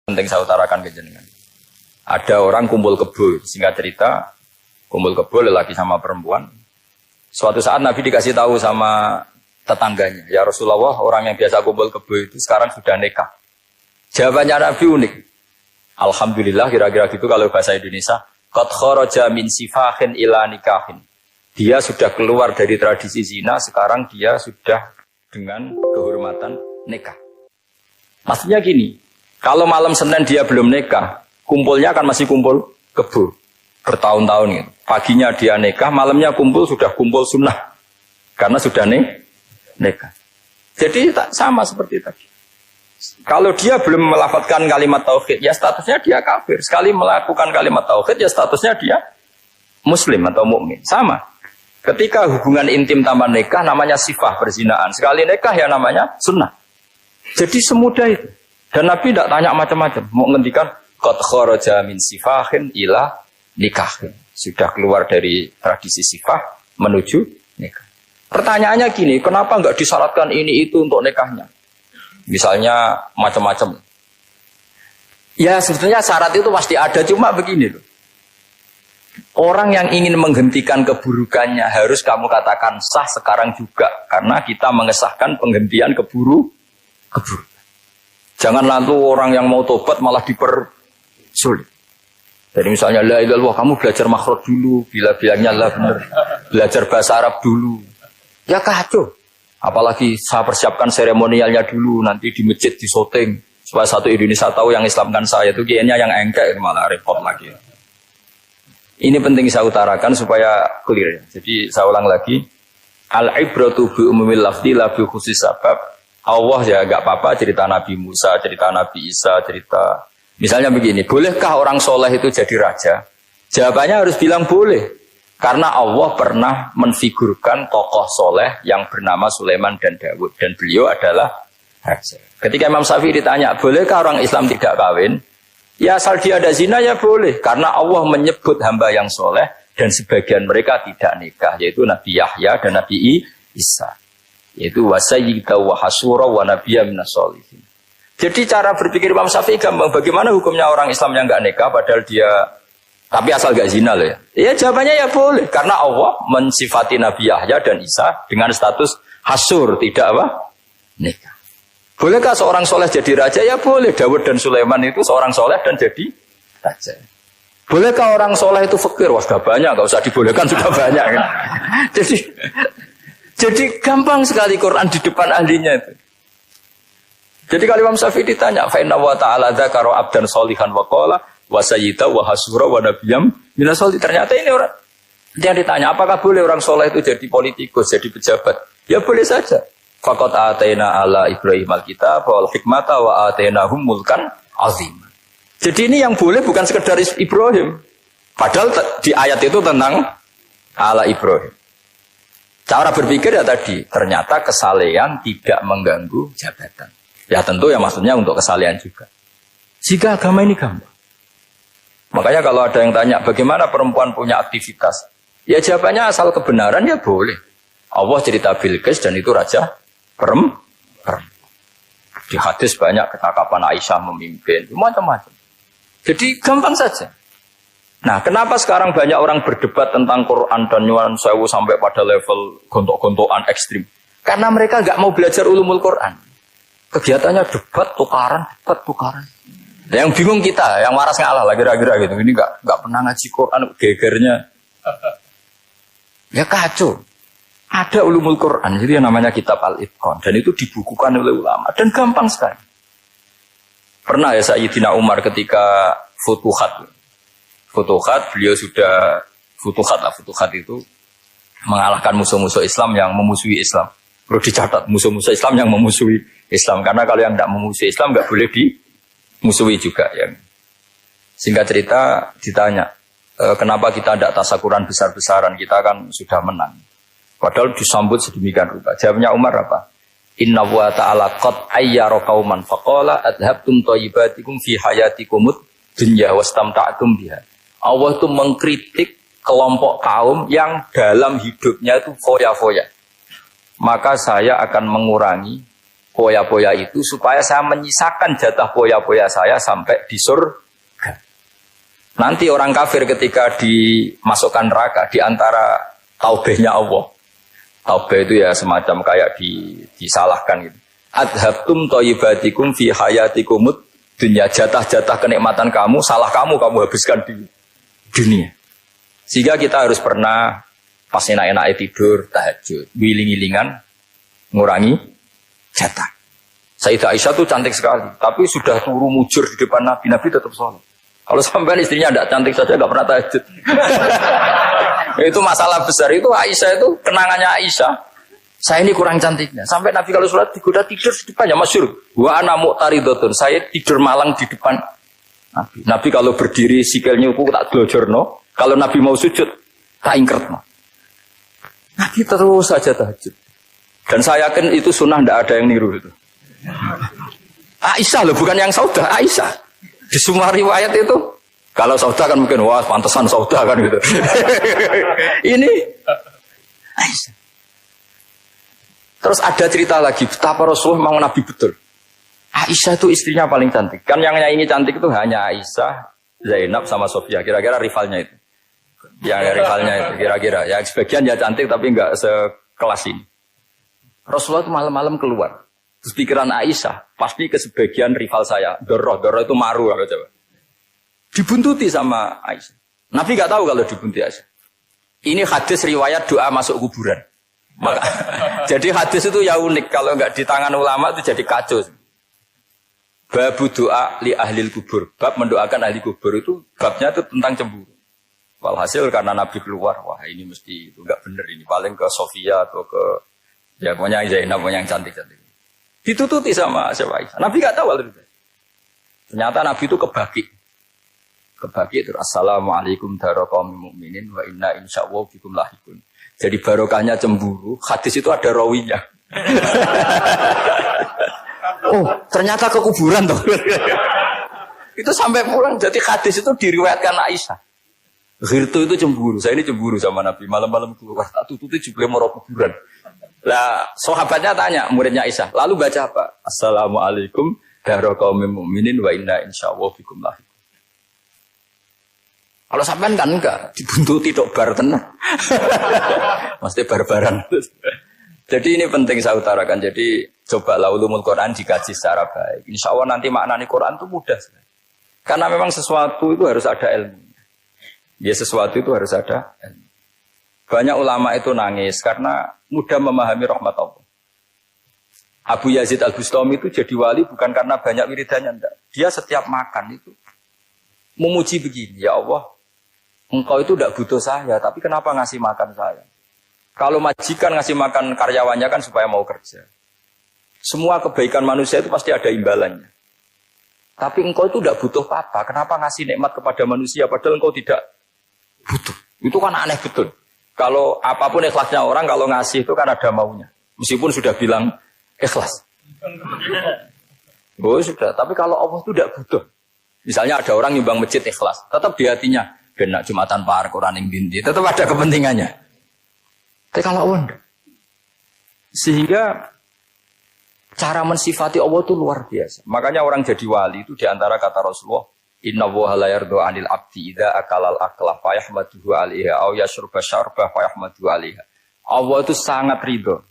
Penting saya utarakan ke jenengan. Ada orang kumpul kebo, singkat cerita, kumpul kebo lelaki sama perempuan. Suatu saat Nabi dikasih tahu sama tetangganya, ya Rasulullah, orang yang biasa kumpul kebo itu sekarang sudah nikah. Jawabannya Nabi unik. Alhamdulillah, kira-kira gitu kalau bahasa Indonesia. Qad kharaja min sifahin ila nikahin. Dia sudah keluar dari tradisi zina, sekarang dia sudah dengan kehormatan nikah. Maksudnya gini, kalau malam Senin dia belum nikah, kumpulnya kan masih kumpul kebo bertahun-tahun gitu. Paginya dia nikah, malamnya kumpul sudah kumpul sunnah karena sudah nikah. Jadi sama seperti tadi. Kalau dia belum melafadzkan kalimat tauhid, ya statusnya dia kafir. Sekali melakukan kalimat tauhid, ya statusnya dia muslim atau mukmin. Sama. Ketika hubungan intim tanpa nikah namanya sifah perzinaan. Sekali nikah ya namanya sunnah. Jadi semudah itu. Dan Nabi tidak tanya macam-macam. Mau ngendikan qad kharaja min sifahin ila nikahin. Sudah keluar dari tradisi sifah menuju nikah. Pertanyaannya gini, kenapa enggak disyaratkan ini itu untuk nikahnya? Misalnya macam-macam. Ya sebetulnya syarat itu pasti ada, cuma begini loh. Orang yang ingin menghentikan keburukannya harus kamu katakan sah sekarang juga. Karena kita mengesahkan penghentian keburukan. Jangan lalu orang yang mau tobat malah dipersulit. Jadi misalnya la ilaha illallah, kamu belajar makhraj dulu, bila-bilanya lah benar. Belajar bahasa Arab dulu. Ya kacau. Apalagi saya persiapkan seremonialnya dulu, nanti di masjid di syuting supaya satu Indonesia tahu yang Islamkan saya itu kayaknya yang engkek malah repot lagi. Ini penting saya utarakan supaya clear. Jadi saya ulang lagi, al-ibratu bi umumil lafzi la bi khusus sabab. Allah ya enggak apa-apa cerita Nabi Musa, cerita Nabi Isa, cerita misalnya begini, bolehkah orang soleh itu jadi raja? Jawabannya harus bilang boleh. Karena Allah pernah menfigurkan tokoh soleh yang bernama Sulaiman dan Daud. Dan beliau adalah raja. Ketika Imam Syafi'i ditanya, bolehkah orang Islam tidak kawin? Ya asal dia ada zina ya boleh. Karena Allah menyebut hamba yang soleh dan sebagian mereka tidak nikah. Yaitu Nabi Yahya dan Nabi Isa. Yaitu wasayyida wa hasura wa nabiyya minas sholihin. Jadi cara berpikir Imam Syafi'i gampang. Bagaimana hukumnya orang Islam yang enggak nikah padahal dia tapi asal gak zina loh ya. Ya jawabannya ya boleh. Karena Allah mensifati Nabi Yahya dan Isa dengan status hasur, tidak apa? Nikah. Bolehkah seorang soleh jadi raja? Ya boleh. Daud dan Sulaiman itu seorang soleh dan jadi raja. Bolehkah orang soleh itu fakir? Wah sudah banyak, gak usah dibolehkan sudah banyak. Kan? Jadi gampang sekali Quran di depan ahlinya itu. Jadi kalau Imam Syafi'i ditanya, fa inna wa ta'ala dzakara abdan sholihan wa qala wa sayyida wa hasura wa nabiyyam minas sholihin. Ternyata ini orang yang ditanya, apakah boleh orang soleh itu jadi politikus, jadi pejabat? Ya boleh saja. Faqad ataina ala Ibrahim al-kitab wal hikmata wa atainahum mulkan azim. Jadi ini yang boleh bukan sekedar Ibrahim. Padahal di ayat itu tentang ala Ibrahim. Cara berpikir ya tadi, ternyata kesalehan tidak mengganggu jabatan. Ya tentu ya maksudnya untuk kesalehan juga. Jika agama ini gampang. Makanya kalau ada yang tanya bagaimana perempuan punya aktivitas, ya jawabannya asal kebenaran ya boleh. Allah cerita Bilqis dan itu raja perempuan. Di hadis banyak ketakapan Aisyah memimpin, macam-macam. Jadi gampang saja. Nah kenapa sekarang banyak orang berdebat tentang Quran dan nyuwun sewu sampai pada level gontok-gontokan ekstrim? Karena mereka nggak mau belajar ulumul Quran. Kegiatannya debat, tukaran. Yang bingung kita, yang waras ngalah lah kira-kira gitu. Ini nggak pernah ngaji Quran, gegernya. Ya kacau. Ada ulumul Quran, jadi yang namanya kitab Al-Itqan. Dan itu dibukukan oleh ulama. Dan gampang sekali. Pernah ya Sayyidina Umar ketika Futuhat, beliau sudah Futuhat itu mengalahkan musuh-musuh Islam yang memusuhi Islam. Perlu dicatat, musuh-musuh Islam yang memusuhi Islam. Karena kalau yang tidak memusuhi Islam nggak boleh musuhi juga ya. Singkat cerita ditanya, kenapa kita tidak tasakuran besar-besaran, kita kan sudah menang. Padahal disambut sedemikian rupa. Jawabnya Umar apa? Inna wa ta'ala qad ayyara qauman faqala adhabtum thayyibatikum fi hayatikumud dunya wastamta'tum biha. Allah itu mengkritik kelompok kaum yang dalam hidupnya itu foya-foya. Maka saya akan mengurangi poya-poya itu supaya saya menyisakan jatah poya-poya saya sampai di surga. Nanti orang kafir ketika dimasukkan neraka di antara taubehnya Allah. Taubeh itu ya semacam kayak disalahkan gitu. Adhabtum thayyibatikum fi hayatikumud dunya, jatah-jatah kenikmatan kamu, salah kamu habiskan di dunia. Sehingga kita harus pernah pas enak-enaknya tidur, tahajud, wiling-wilingan, ngurangi jatah. Sayyidah Aisyah tuh cantik sekali, tapi sudah turu mujur di depan Nabi, Nabi tetap sholat. Kalau sampai istrinya tidak cantik saja, nggak pernah tahajud. Itu masalah besar, itu Aisyah itu kenangannya Aisyah. Saya ini kurang cantiknya. Sampai Nabi kalau sholat digoda tidur di depannya, masyhur. Wa ana mu'taridotun, saya tidur malang di depan Nabi. Nabi kalau berdiri sikilnya aku tak glojorno, kalau Nabi mau sujud tak ingkretno. Nabi terus saja tahajud. Dan saya yakin itu sunnah, tidak ada yang niru itu. Aisyah loh, bukan yang Saudah, Aisyah. Di semua riwayat itu, kalau Saudah kan mungkin, wah pantesan Saudah kan gitu. Ini Aisyah. Terus ada cerita lagi, betapa Rasulullah memang Nabi betul. Aisyah itu istrinya paling cantik. Kan yang nyanyi cantik itu hanya Aisyah, Zainab sama Sofia. Kira-kira rivalnya itu. Yang rivalnya itu, kira-kira. Ya sebagian ya cantik tapi enggak sekelas ini. Rasulullah itu malam-malam keluar. Terus pikiran Aisyah, pasti ke sebagian rival saya. Doroh itu maru. Coba. Dibuntuti sama Aisyah. Nabi enggak tahu kalau dibuntuti Aisyah. Ini hadis riwayat doa masuk kuburan. Maka, jadi hadis itu ya unik. Kalau enggak di tangan ulama itu jadi kacau. Babu doa li ahlil kubur. Bab mendoakan ahli kubur itu babnya itu tentang cemburu. Walhasil karena Nabi keluar, wah ini mesti itu enggak benar ini. Paling ke Sofia atau ke ya pokoknya Zainab, pokoknya yang cantik-cantik. Ditututi sama siapa Aisyah. Nabi enggak tahu itu. Ternyata Nabi itu kebagi itu. Assalamualaikum warahmatullahi mu'minin wa inna insyaallah bikum lahikun. Jadi barokahnya cemburu, hadis itu ada rawinya. Oh, ternyata ke kuburan toh. Itu sampai pulang, jadi hadis itu diriwayatkan Aisyah. Ghirtu itu cemburu, saya ini cemburu sama Nabi. Malam-malam keluar, tak tututi juga mau kuburan. Lah, sahabatnya tanya, muridnya Aisyah, lalu baca apa? Assalamualaikum warahmatullahi mu'minin wa inna insyaallah bikum lahikun. Kalau sampean kan enggak, dibuntuti tok bar tenan. Mesti barbaran. Jadi ini penting saya utarakan. Jadi coba ulumul Quran dikaji secara baik. Insya Allah nanti maknanya Quran itu mudah. Karena memang sesuatu itu harus ada ilmunya. Ya sesuatu itu harus ada ilmu. Banyak ulama itu nangis karena mudah memahami rahmat Allah. Abu Yazid Al-Bustami itu jadi wali bukan karena banyak wiridannya, enggak. Dia setiap makan itu memuji begini, ya Allah, engkau itu tidak butuh saya, tapi kenapa ngasih makan saya? Kalau majikan ngasih makan karyawannya kan supaya mau kerja. Semua kebaikan manusia itu pasti ada imbalannya. Tapi engkau itu tidak butuh apa-apa, kenapa ngasih nikmat kepada manusia padahal engkau tidak butuh? Itu kan aneh betul. Kalau apapun ikhlasnya orang, kalau ngasih itu kan ada maunya. Meskipun sudah bilang ikhlas. Oh sudah, tapi kalau Allah itu tidak butuh. Misalnya ada orang nyumbang masjid ikhlas, tetap di hatinya. Benak Jumatan Pak Quran yang binti, tetap ada kepentingannya. Tapi kalau Allah enggak. Sehingga cara mensifati Allah itu luar biasa. Makanya orang jadi wali itu diantara kata Rasulullah, Inna woha la yardu anil abdi idha akalal aklah fayahmaduhu alaiha au yashrubah syarbah fayahmaduhu alaiha. Allah itu sangat ridho.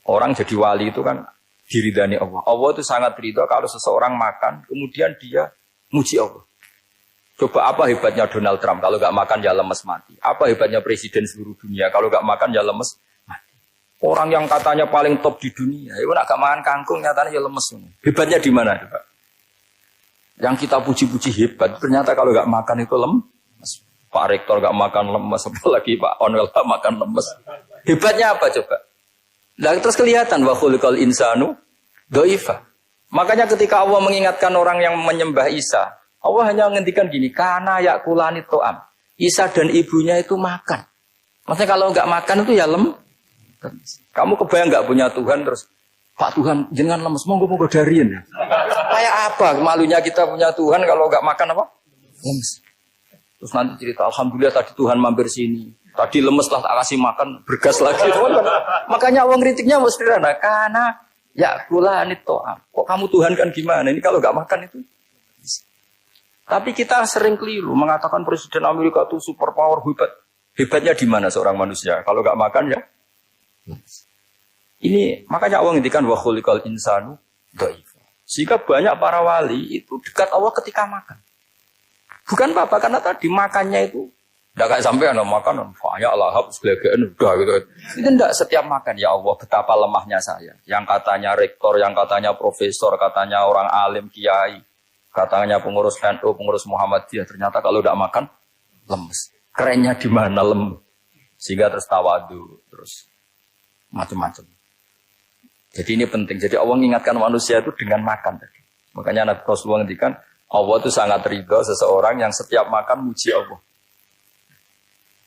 Orang jadi wali itu kan diridani Allah. Allah itu sangat ridho kalau seseorang makan, kemudian dia muji Allah. Coba apa hebatnya Donald Trump kalau nggak makan ya lemes mati. Apa hebatnya presiden seluruh dunia kalau nggak makan ya lemes mati. Orang yang katanya paling top di dunia, itu nggak makan kangkung nyatanya ya lemes. Hebatnya di mana, Pak? Yang kita puji-puji hebat, ternyata kalau nggak makan itu lemes. Pak Rektor nggak makan lemes, apalagi Pak Onwel nggak makan lemes. Hebatnya apa coba? Nah, terus kelihatan wa khuliqal insanu dhaifa. Makanya ketika Allah mengingatkan orang yang menyembah Isa, Allah hanya menghentikan gini, karena yakulani to'am. Isa dan ibunya itu makan. Maksudnya kalau nggak makan itu ya Kamu kebayang nggak punya Tuhan terus, Pak Tuhan jangan lemes, monggo dariin. Kayak apa malunya kita punya Tuhan kalau nggak makan apa? Lemes. Terus nanti cerita, alhamdulillah tadi Tuhan mampir sini. Tadi lemes lah tak kasih makan, bergas lagi. Makanya Allah ngeritiknya sederhana, karena Ya kulanit to'am. Kok kamu Tuhan kan gimana? Ini kalau nggak makan itu. Tapi kita sering keliru mengatakan Presiden Amerika itu super power hebat. Hebatnya di mana seorang manusia? Kalau nggak makan ya. Ini makanya Allah ngendikan wa khuliqal insanu dhaifa. Sehingga banyak para wali itu dekat Allah ketika makan. Bukan apa-apa karena tadi makannya itu enggak kayak sampai ana makan banyak lahap segala-galanya udah gitu. Itu enggak setiap makan ya Allah betapa lemahnya saya. Yang katanya rektor, yang katanya profesor, katanya orang alim kiai, katanya pengurus NU, pengurus Muhammadiyah ternyata kalau enggak makan lemes. Kerennya di mana lemes? Sehingga terus tawadu, terus macam-macam. Jadi ini penting. Jadi Allah mengingatkan manusia itu dengan makan tadi. Makanya Nabi Rasulullah ngendikan Allah itu sangat ridha seseorang yang setiap makan muji Allah.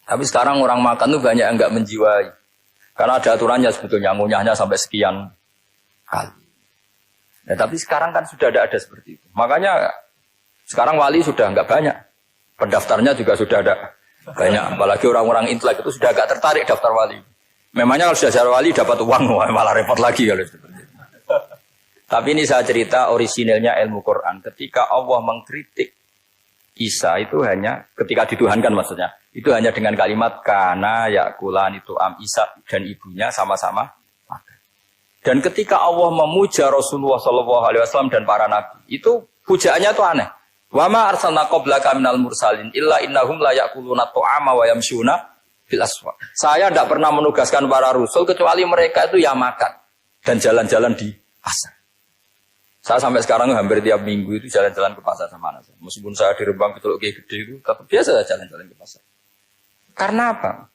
Tapi sekarang orang makan itu banyak yang enggak menjiwai. Karena ada aturannya sebetulnya ngunyahnya sampai sekian kali. Ya, tapi sekarang kan sudah ada seperti itu. Makanya sekarang wali sudah enggak banyak. Pendaftarnya juga sudah ada banyak. Apalagi orang-orang intelek itu sudah agak tertarik daftar wali. Memangnya kalau sudah jadi wali dapat uang malah repot lagi kalau seperti itu. Tapi ini saya cerita orisinilnya ilmu Quran. Ketika Allah mengkritik Isa itu hanya ketika dituhankan maksudnya. Itu hanya dengan kalimat kana yakulan itu Isa dan ibunya sama-sama makan. Dan ketika Allah memuja Rasulullah SAW dan para nabi, itu pujaannya itu aneh. Wa ma arsalna qablaka minal mursalin illa innahum la yakuluna ta'ama wa yamshuna bil aswaq. Saya tidak pernah menugaskan para rasul kecuali mereka itu ya makan dan jalan-jalan di pasar. Saya sampai sekarang hampir tiap minggu itu jalan-jalan ke pasar sama anak saya. Meskipun saya di Rembang Betul kayak gede itu, tetap biasa saya jalan-jalan ke pasar. Karena apa?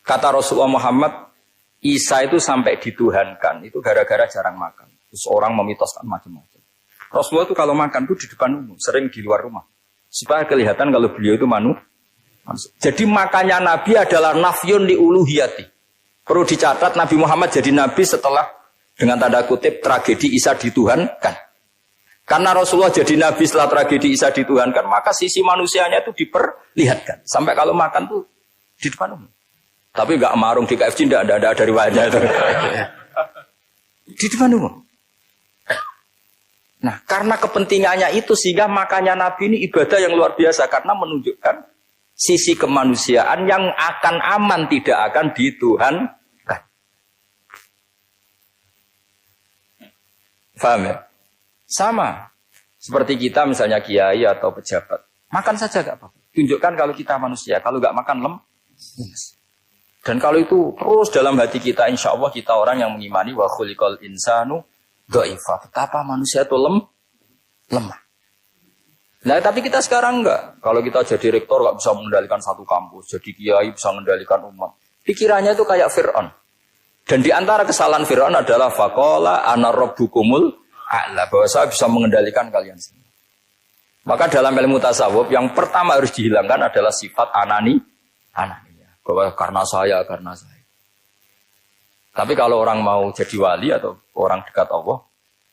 Kata Rasulullah Muhammad, Isa itu sampai dituhankan, itu gara-gara jarang makan. Terus orang memitoskan macam-macam. Rasulullah itu kalau makan itu di depan umum, sering di luar rumah. Supaya kelihatan kalau beliau itu manusia. Jadi makanya Nabi adalah nafyun li uluhiyati. Perlu dicatat Nabi Muhammad jadi Nabi setelah dengan tanda kutip tragedi Isa dituhankan. Karena Rasulullah jadi Nabi setelah tragedi Isa dituhankan, maka sisi manusianya itu diperlihatkan. Sampai kalau makan tuh di depan umum. Tapi enggak marung di KFC, enggak ada dari wajah itu. Di depan umum. Nah, karena kepentingannya itu sehingga makanya Nabi ini ibadah yang luar biasa karena menunjukkan sisi kemanusiaan yang akan aman tidak akan dituhankan. Paham ya? Sama. Seperti kita misalnya kiai atau pejabat. Makan saja gak apa-apa. Tunjukkan kalau kita manusia. Kalau gak makan lemes. Dan kalau itu terus dalam hati kita, insya Allah kita orang yang mengimani wa khuliqal insanu dhaifa. Betapa manusia itu lemah. Nah, tapi kita sekarang enggak. Kalau kita jadi rektor enggak bisa mengendalikan satu kampus, jadi kiai bisa mengendalikan umat. Pikirannya itu kayak Fir'aun. Dan di antara kesalahan Fir'aun adalah faqala ana rabbukumul a'la, bahwa saya bisa mengendalikan kalian semua. Maka dalam ilmu tasawuf yang pertama harus dihilangkan adalah sifat anania. Bahwa karena saya. Tapi kalau orang mau jadi wali atau orang dekat Allah,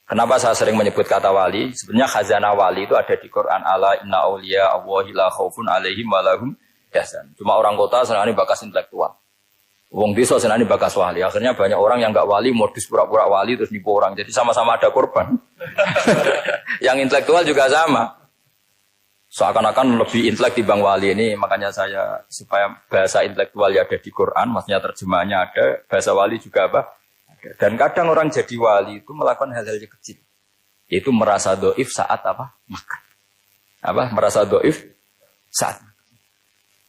kenapa saya sering menyebut kata wali? Sebenarnya khazanah wali itu ada di Quran. Ala inna awliya Allahi la khaufun alaihim walahum yahzanun. Cuma orang kota senangnya bakas intelektual. Wong desa senangnya bakas wali. Akhirnya banyak orang yang enggak wali modus pura-pura wali terus nipu orang. Jadi sama-sama ada korban. Yang intelektual juga sama. Seakan-akan lebih intelek dibanding wali ini. Makanya saya supaya bahasa intelektual ya ada di Quran, maksudnya terjemahannya ada, bahasa wali juga apa? Dan kadang orang jadi wali itu melakukan hal-hal yang kecil. Yaitu merasa doif saat apa? Makan. Merasa doif saat makan.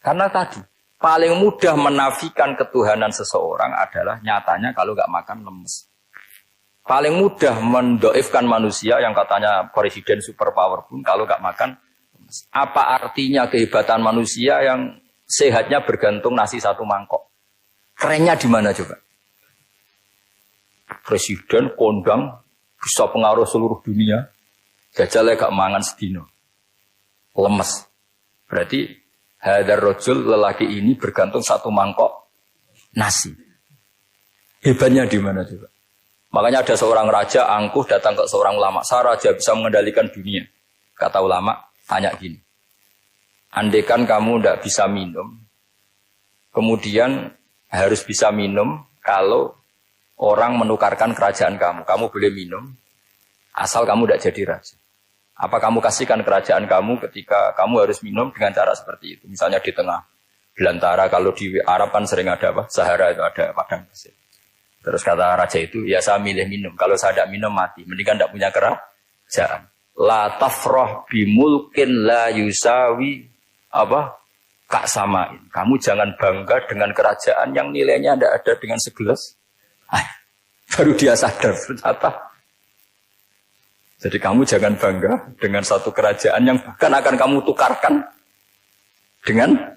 Karena tadi, paling mudah menafikan ketuhanan seseorang adalah nyatanya kalau nggak makan lemes. Paling mudah mendoifkan manusia yang katanya presiden superpower pun kalau nggak makan lemes. Apa artinya kehebatan manusia yang sehatnya bergantung nasi satu mangkok? Kerennya di mana coba? Presiden kondang bisa pengaruh seluruh dunia. Jajalnya gak mangan sedino. Lemes. Berarti hadar rojul lelaki ini bergantung satu mangkok nasi. Hebatnya di mana juga? Makanya ada seorang raja angkuh datang ke seorang ulama. Saya raja bisa mengendalikan dunia. Kata ulama, tanya gini. Andaikan kamu tidak bisa minum, kemudian harus bisa minum kalau orang menukarkan kerajaan kamu. Kamu boleh minum, asal kamu tidak jadi raja. Apa kamu kasihkan kerajaan kamu ketika kamu harus minum dengan cara seperti itu? Misalnya di tengah belantara, kalau di Arab kan sering ada apa? Sahara itu ada padang pasir. Terus kata raja itu, ya saya milih minum. Kalau saya tidak minum mati. Mendingan tidak punya kerajaan. La tafroh bimulkin la yusawi apa? Kak samain. Kamu jangan bangga dengan kerajaan yang nilainya tidak ada dengan segelas. Baru dia sadar ternyata. Jadi kamu jangan bangga dengan satu kerajaan yang bahkan akan kamu tukarkan dengan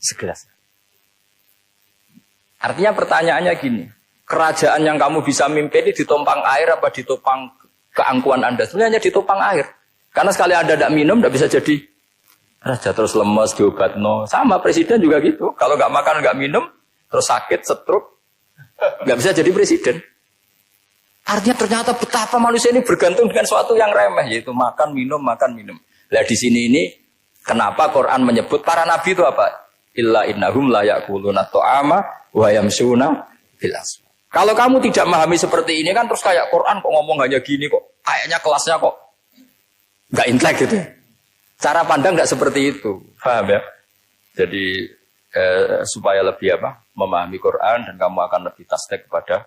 segelas. Artinya pertanyaannya gini, kerajaan yang kamu bisa mimpin ini ditopang air apa ditopang keangkuhan Anda? Sebenarnya ditopang air. Karena sekali Anda tidak minum, tidak bisa jadi raja, terus lemes, diobatno. Sama presiden juga gitu. Kalau nggak makan, nggak minum, terus sakit, stroke, nggak bisa jadi presiden. Artinya ternyata betapa manusia ini bergantung dengan suatu yang remeh, yaitu makan, minum, makan, minum. Nah di sini ini, kenapa Quran menyebut para nabi itu apa? Illa innahum la ya'kuluna ta'ama wa yamshuna fil aswaq. Kalau kamu tidak memahami seperti ini kan terus kayak Quran kok ngomong hanya gini kok. Kayaknya kelasnya kok nggak intelek gitu. Cara pandang nggak seperti itu. Paham ya? Jadi supaya lebih memahami Quran dan kamu akan lebih tasdik kepada